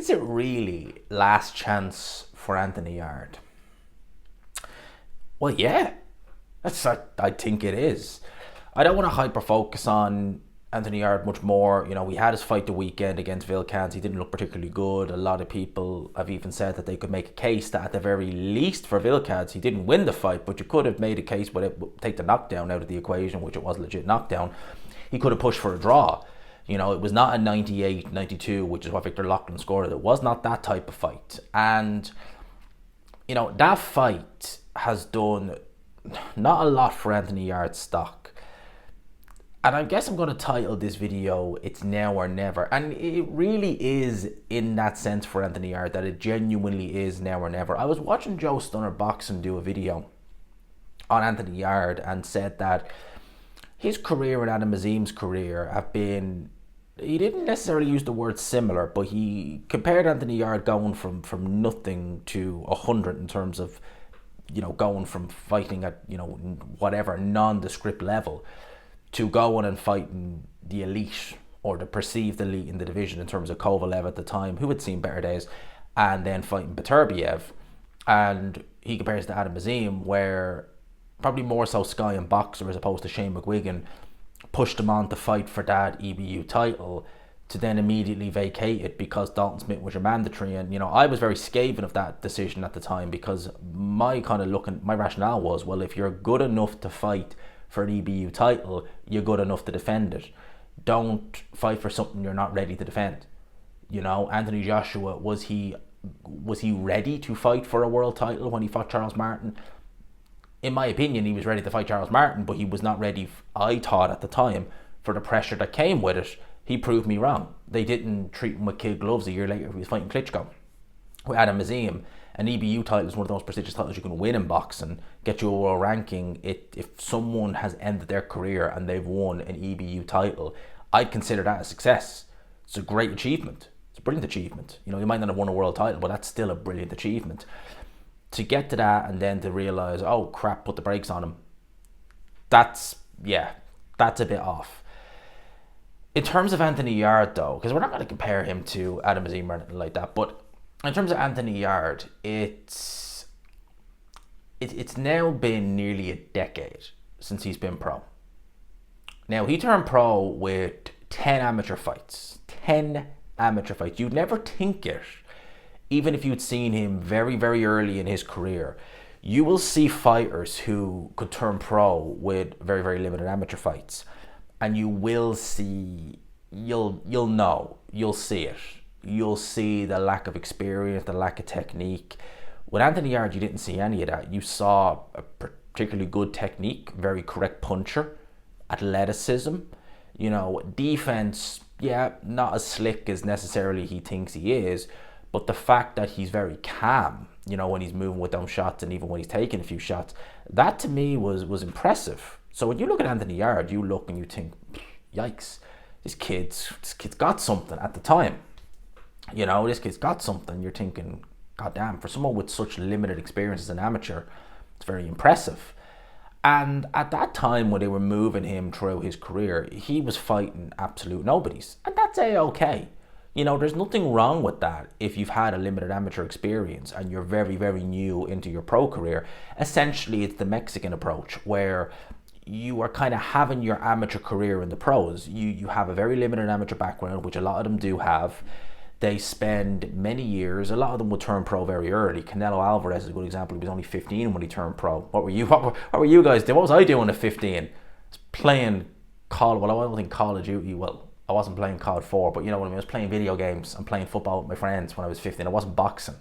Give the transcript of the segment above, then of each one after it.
Is it really last chance for Anthony Yarde? Well, yeah, I think it is. I don't want to hyper focus on Anthony Yarde much more. He had his fight the weekend against Vilkans. He didn't look particularly good. A lot of people have even said that they could make a case that at the very least for Vilkans, he didn't win the fight, but you could have made a case with it, take the knockdown out of the equation, which it was a legit knockdown. He could have pushed for a draw. It was not a 98-92, which is what Victor Loughlin scored. It was not that type of fight. And, that fight has done not a lot for Anthony Yarde's stock. And I guess I'm going to title this video, It's Now or Never. And it really is in that sense for Anthony Yarde, that it genuinely is now or never. I was watching Joe Stunner Boxing do a video on Anthony Yarde and said that his career and Adam Azim's career have been, he didn't necessarily use the word similar, but he compared Anthony Yarde going from nothing to 100 in terms of, going from fighting at, whatever nondescript level to going and fighting the elite or the perceived elite in the division in terms of Kovalev at the time, who had seen better days, and then fighting Beterbiev. And he compares to Adam Azim, where probably more so Sky and Boxer as opposed to Shane McGuigan pushed him on to fight for that EBU title, to then immediately vacate it because Dalton Smith was your mandatory. And I was very scathing of that decision at the time, because my rationale was, well, if you're good enough to fight for an EBU title, you're good enough to defend it. Don't fight for something you're not ready to defend. Anthony Joshua, was he ready to fight for a world title when he fought Charles Martin? In my opinion, he was ready to fight Charles Martin, but he was not ready, I thought at the time, for the pressure that came with it. He proved me wrong. They didn't treat him with kid gloves a year later. He was fighting Klitschko. With Adam Azim, an EBU title is one of the most prestigious titles you can win in boxing, get you a world ranking. If someone has ended their career and they've won an EBU title, I'd consider that a success. It's a great achievement. It's a brilliant achievement. You might not have won a world title, but that's still a brilliant achievement. To get to that and then to realise, oh crap, put the brakes on him, that's a bit off. In terms of Anthony Yarde though, because we're not going to compare him to Adam Azim or anything like that, but in terms of Anthony Yarde, it's now been nearly a decade since he's been pro. Now, he turned pro with 10 amateur fights. 10 amateur fights. You'd never think it, even if you'd seen him very, very early in his career. You will see fighters who could turn pro with very, very limited amateur fights. And you will see, you'll see it. You'll see the lack of experience, the lack of technique. With Anthony Yarde, you didn't see any of that. You saw a particularly good technique, very correct puncher, athleticism, defense, not as slick as necessarily he thinks he is, but the fact that he's very calm, when he's moving with those shots and even when he's taking a few shots, that to me was impressive. So when you look at Anthony Yarde, you look and you think, yikes, this kid's got something at the time. This kid's got something. You're thinking, God damn, for someone with such limited experience as an amateur, it's very impressive. And at that time when they were moving him throughout his career, he was fighting absolute nobodies. And that's A-okay. There's nothing wrong with that if you've had a limited amateur experience and you're very, very new into your pro career. Essentially, it's the Mexican approach, where you are kind of having your amateur career in the pros. You have a very limited amateur background, which a lot of them do have. They spend many years. A lot of them will turn pro very early. Canelo Alvarez is a good example. He was only 15 when he turned pro. What were you guys doing? What was I doing at 15? I was playing Call. Well, I wasn't in Call of Duty. Well, I wasn't playing COD 4, but you know what I mean. I was playing video games and playing football with my friends when I was 15. I wasn't boxing.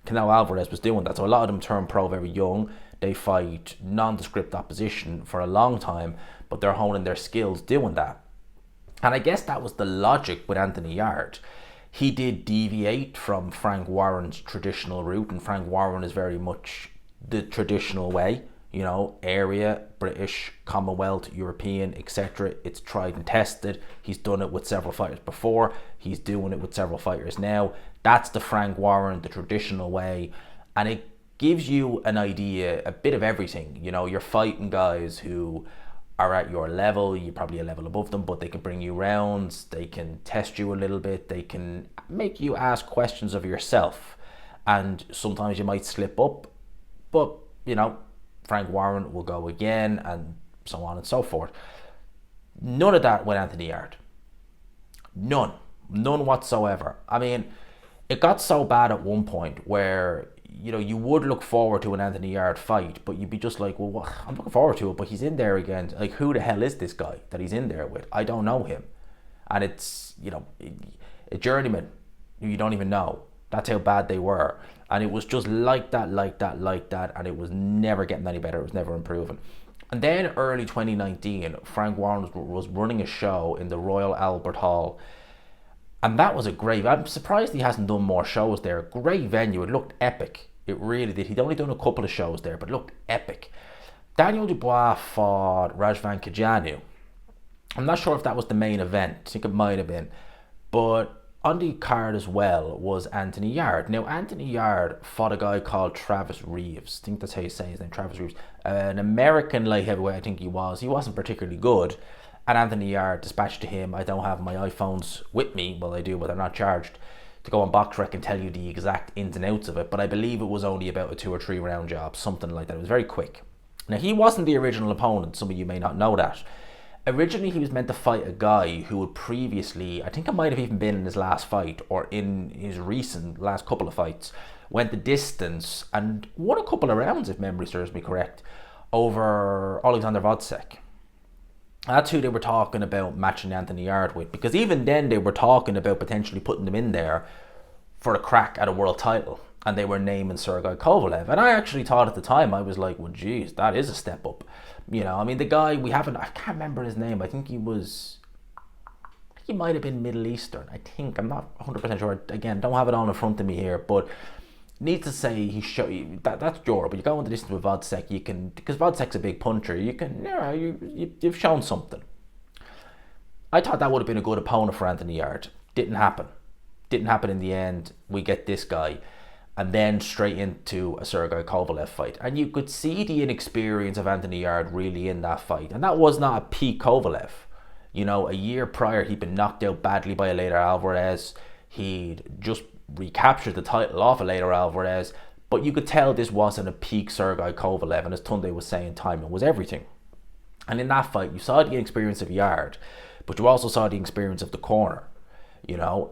Canelo Alvarez was doing that. So a lot of them turn pro very young. They fight nondescript opposition for a long time, but they're honing their skills doing that. And I guess that was the logic with Anthony Yarde. He did deviate from Frank Warren's traditional route, and Frank Warren is very much the traditional way, area, British, Commonwealth, European, etc. It's tried and tested. He's done it with several fighters before. He's doing it with several fighters now. That's the Frank Warren, the traditional way. And it gives you an idea, a bit of everything. You're fighting guys who are at your level. You're probably a level above them, but they can bring you rounds, they can test you a little bit, they can make you ask questions of yourself. And sometimes you might slip up, but Frank Warren will go again, and so on and so forth. None of that with Anthony Yarde. None whatsoever. I mean, it got so bad at one point where you would look forward to an Anthony Yarde fight, but you'd be just like, well, what? I'm looking forward to it, but he's in there again. Like, who the hell is this guy that he's in there with? I don't know him. And it's, a journeyman who you don't even know. That's how bad they were. And it was just like that, and it was never getting any better. It was never improving. And then early 2019, Frank Warren was running a show in the Royal Albert Hall. And that was I'm surprised he hasn't done more shows there. Great venue. It looked epic. It really did. He'd only done a couple of shows there, but it looked epic. Daniel Dubois fought Razvan Kajanu. I'm not sure if that was the main event. I think it might have been. But on the card as well was Anthony Yarde. Now, Anthony Yarde fought a guy called Travis Reeves. I think that's how you say his name, Travis Reeves. An American light heavyweight, I think he was. He wasn't particularly good. And Anthony Yarde dispatched to him, I don't have my iPhones with me. Well, I do, but they're not charged. To go on BoxRec and tell you the exact ins and outs of it. But I believe it was only about a 2 or 3 round job, something like that. It was very quick. Now, he wasn't the original opponent. Some of you may not know that. Originally, he was meant to fight a guy who had previously, I think it might have even been in his last fight or in his recent last couple of fights, went the distance and won a couple of rounds, if memory serves me correct, over Alexander Buatsi. That's who they were talking about matching Anthony Yarde with, because even then they were talking about potentially putting them in there for a crack at a world title, and they were naming Sergey Kovalev. And I actually thought at the time, I was like, well, geez, that is a step up. I mean, the guy I can't remember his name. I think he might have been Middle Eastern. I'm not 100% sure. Again, don't have it on in front of me here, but need to say that's Europe. But you go into distance with Buatsi, you can, because Buatsik's a big puncher. You can, you've shown something. I thought that would have been a good opponent for Anthony Yarde. Didn't happen in the end. We get this guy, and then straight into a Sergey Kovalev fight. And you could see the inexperience of Anthony Yarde really in that fight. And that was not a peak Kovalev. A year prior, he'd been knocked out badly by Eleider Alvarez. He'd just recaptured the title off Eleider Alvarez. But you could tell this wasn't a peak Sergey Kovalev. And as Tunde was saying, timing was everything. And in that fight, you saw the inexperience of Yarde, but you also saw the experience of the corner.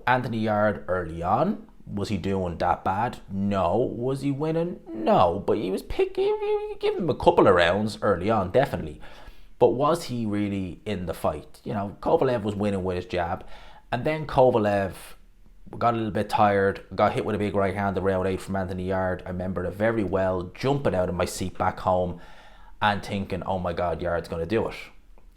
Anthony Yarde early on, was he doing that bad? No. Was he winning? No. But he was picking, give him a couple of rounds early on, definitely. But was he really in the fight? Kovalev was winning with his jab. And then Kovalev got a little bit tired, got hit with a big right hand in round 8 from Anthony Yarde. I remember it very well, jumping out of my seat back home and thinking, oh my God, Yarde's going to do it.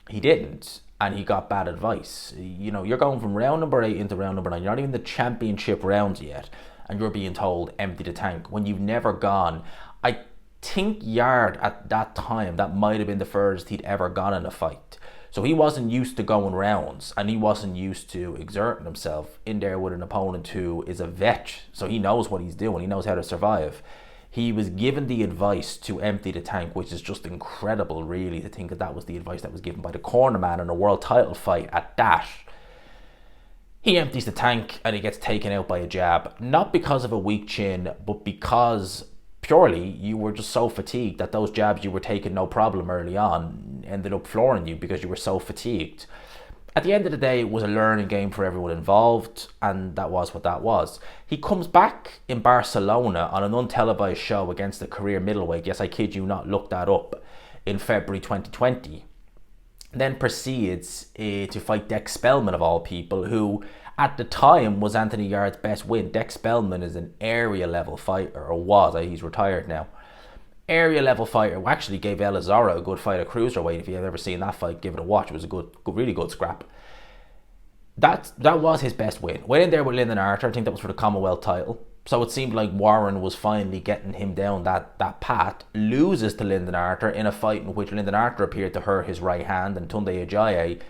He didn't. And he got bad advice. You're going from round number 8 into round number 9. You're not even the championship rounds yet. And you're being told, empty the tank. When you've never gone. I think Yarde at that time, that might have been the furthest he'd ever gone in a fight. So he wasn't used to going rounds. And he wasn't used to exerting himself in there with an opponent who is a vet. So he knows what he's doing. He knows how to survive. He was given the advice to empty the tank, which is just incredible, really, to think that was the advice that was given by the corner man in a world title fight at that. He empties the tank and he gets taken out by a jab, not because of a weak chin, but because purely you were just so fatigued that those jabs you were taking no problem early on ended up flooring you because you were so fatigued. At the end of the day, it was a learning game for everyone involved, and that was what that was. He comes back in Barcelona on an untelevised show against a career middleweight. Yes, I kid you not, look that up, in February 2020. Then proceeds to fight Dex Spellman, of all people, who at the time was Anthony Yarde's best win. Dex Spellman is an area level fighter, or was. He's retired now. Area level fighter who actually gave Elizara a good fight at cruiserweight. If you've ever seen that fight, give it a watch. It was a really good scrap. That was his best win. Went in there with Lyndon Arthur. I think that was for the Commonwealth title. So it seemed like Warren was finally getting him down that path. Loses to Lyndon Arthur in a fight in which Lyndon Arthur appeared to hurt his right hand, and Tunde Ajayi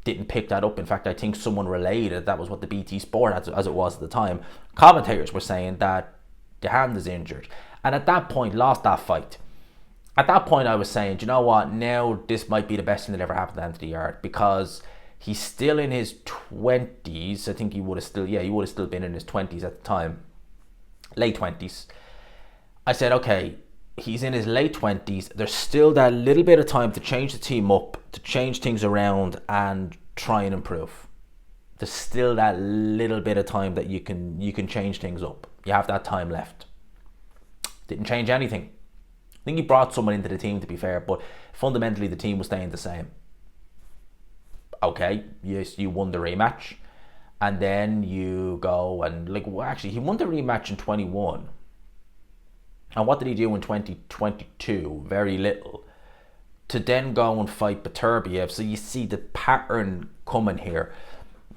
didn't pick that up. In fact, I think someone relayed it. That was what the BT Sport, as it was at the time. Commentators were saying that the hand is injured. And at that point, lost that fight. At that point, I was saying, do you know what? Now this might be the best thing that ever happened to Anthony Yarde, because he's still in his 20s. I think he would have still, yeah, he would have still been in his 20s at the time, late 20s. I said, okay, he's in his late 20s. There's still that little bit of time to change the team up, to change things around and try and improve. There's still that little bit of time that you can change things up. You have that time left. Didn't change anything. I think he brought someone into the team, to be fair, but fundamentally the team was staying the same. Okay, yes, you won the rematch, and then you go and actually he won the rematch in 21. And what did he do in 2022? Very little. To then go and fight Beterbiev. So you see the pattern coming here.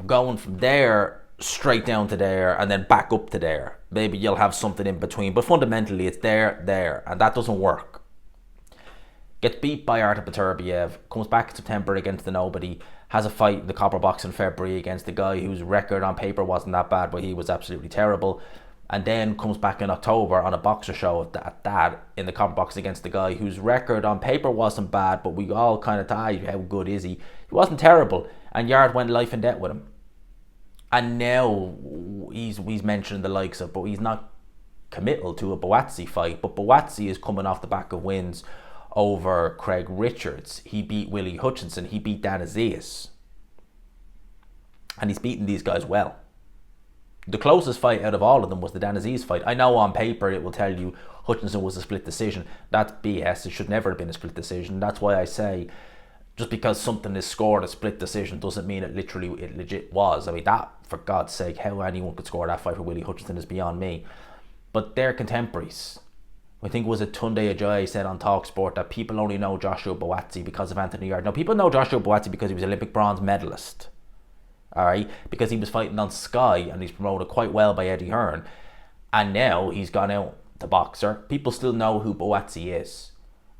Going from there straight down to there and then back up to there. Maybe you'll have something in between. But fundamentally it's there. And that doesn't work. Gets beat by Yarde Beterbiev. Comes back in September against the nobody. Has a fight in the copper box in February against the guy whose record on paper wasn't that bad, but he was absolutely terrible. And then comes back in October on a boxer show at that in the copper box against the guy whose record on paper wasn't bad, but we all kind of thought, how good is he? He wasn't terrible, and Yarde went life and debt with him. And now he's mentioning the likes of, but he's not committal to a Buatsi fight. But Buatsi is coming off the back of wins over Craig Richards. He beat Willie Hutchinson. He beat Dan Aziz, and he's beaten these guys well. The closest fight out of all of them was the Dan Aziz fight. I know on paper it will tell you Hutchinson was a split decision. That's BS. It should never have been a split decision. That's why I say just because something is scored a split decision doesn't mean it legit was. I mean, that, for God's sake, how anyone could score that fight for Willie Hutchinson is beyond me. But they're contemporaries. I think it was Tunde Ajayi said on TalkSport that people only know Joshua Buatsi because of Anthony Yarde. No, people know Joshua Buatsi because he was Olympic bronze medalist. Alright, because he was fighting on Sky and he's promoted quite well by Eddie Hearn, and now he's gone out to boxer. People still know who Buatsi is,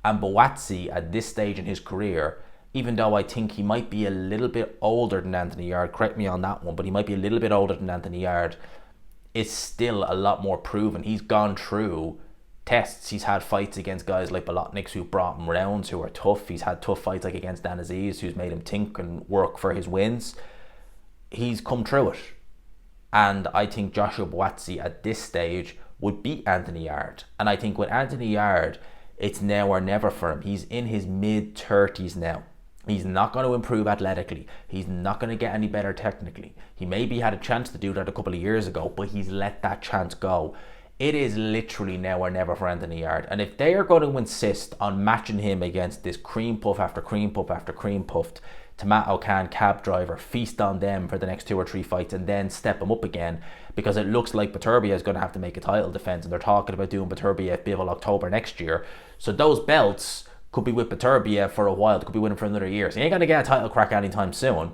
and Buatsi at this stage in his career, even though I think he might be a little bit older than Anthony Yarde, correct me on that one, but he might be a little bit older than Anthony Yarde, is still a lot more proven. He's gone through tests. He's had fights against guys like Bolotniks who brought him rounds, who are tough. He's had tough fights like against Dan Aziz, who's made him think and work for his wins. He's come through it, and I think Joshua Buatsi at this stage would beat Anthony Yarde. And I think with Anthony Yarde, it's now or never for him. He's in his mid-30s now. He's not going to improve athletically. He's not going to get any better technically. He maybe had a chance to do that a couple of years ago, but he's let that chance go. It is literally now or never for Anthony Yarde. And if they are going to insist on matching him against this cream puff after cream puff after cream puffed tomato can cab driver, feast on them for the next 2 or 3 fights and then step him up again, because it looks like Beterbiev is going to have to make a title defense, and they're talking about doing Beterbiev Bivol October next year. So those belts could be with Beterbiev for a while. It could be with him for another year. So he ain't going to get a title crack anytime soon.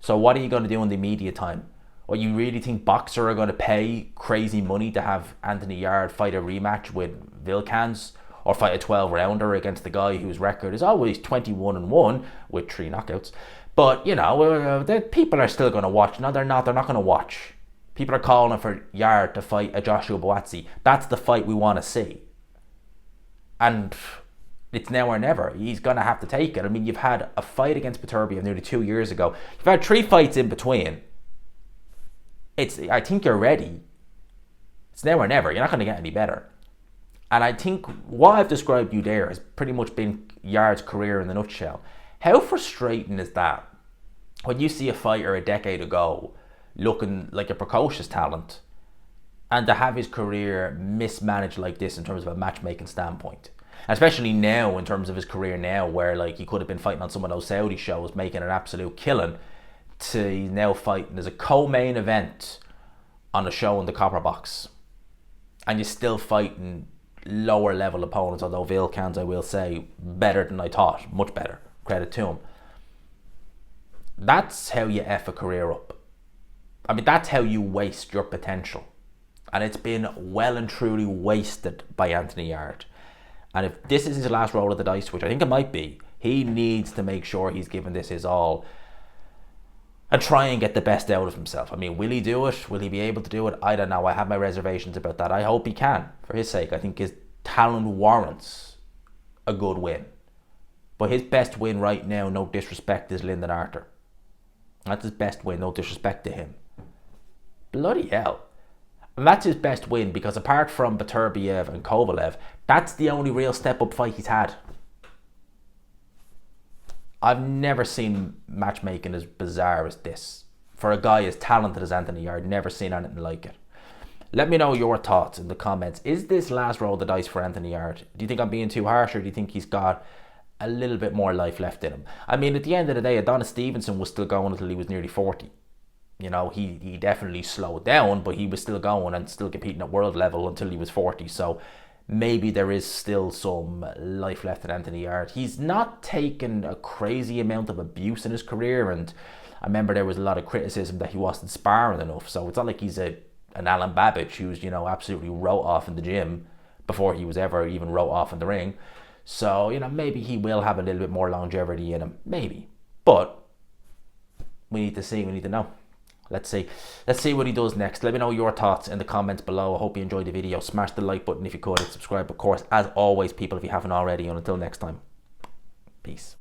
So what are you going to do in the immediate time? Or you really think Boxer are going to pay crazy money to have Anthony Yarde fight a rematch with Vilkans? Or fight a 12-rounder against the guy whose record is always 21-1 with 3 knockouts. But, you know, people are still going to watch. No, they're not. They're not going to watch. People are calling for Yarde to fight a Joshua Buatsi. That's the fight we want to see. And it's now or never. He's going to have to take it. I mean, you've had a fight against Beterbiev nearly 2 years ago. You've had 3 fights in between. I think you're ready. It's now or never. You're not going to get any better. And I think what I've described you there has pretty much been Yarde's career in a nutshell. How frustrating is that when you see a fighter a decade ago looking like a precocious talent and to have his career mismanaged like this in terms of a matchmaking standpoint? Especially now in terms of his career now, where like he could have been fighting on some of those Saudi shows making an absolute killing, to he's now fighting as a co-main event on a show in the copper box. And you're still fighting lower level opponents, although Vilkans, I will say, better than I thought, much better, credit to him. That's how you F a career up. I mean, that's how you waste your potential, and it's been well and truly wasted by Anthony Yarde. And if this is his last roll of the dice, which I think it might be, he needs to make sure he's given this his all and try and get the best out of himself. I mean, will he do it? Will he be able to do it? I don't know. I have my reservations about that. I hope he can, for his sake. I think his talent warrants a good win. But his best win right now, no disrespect, is Lyndon Arthur. That's his best win, no disrespect to him. Bloody hell. And that's his best win because apart from Beterbiev and Kovalev, that's the only real step-up fight he's had. I've never seen matchmaking as bizarre as this. For a guy as talented as Anthony Yarde, never seen anything like it. Let me know your thoughts in the comments. Is this last roll of the dice for Anthony Yarde? Do you think I'm being too harsh, or do you think he's got a little bit more life left in him? I mean, at the end of the day, Adonis Stevenson was still going until he was nearly 40. You know, he definitely slowed down, but he was still going and still competing at world level until he was 40. So maybe there is still some life left in Anthony Yarde. He's not taken a crazy amount of abuse in his career, and I remember there was a lot of criticism that he wasn't sparring enough. So it's not like he's an Alan Babbage who's, you know, absolutely wrote off in the gym before he was ever even wrote off in the ring. So, you know, maybe he will have a little bit more longevity in him. Maybe. But we need to see. We need to know. Let's see what he does next. Let me know your thoughts in the comments below. I hope you enjoyed the video. Smash the like button if you could, and subscribe, of course, as always, people, if you haven't already. And until next time, peace.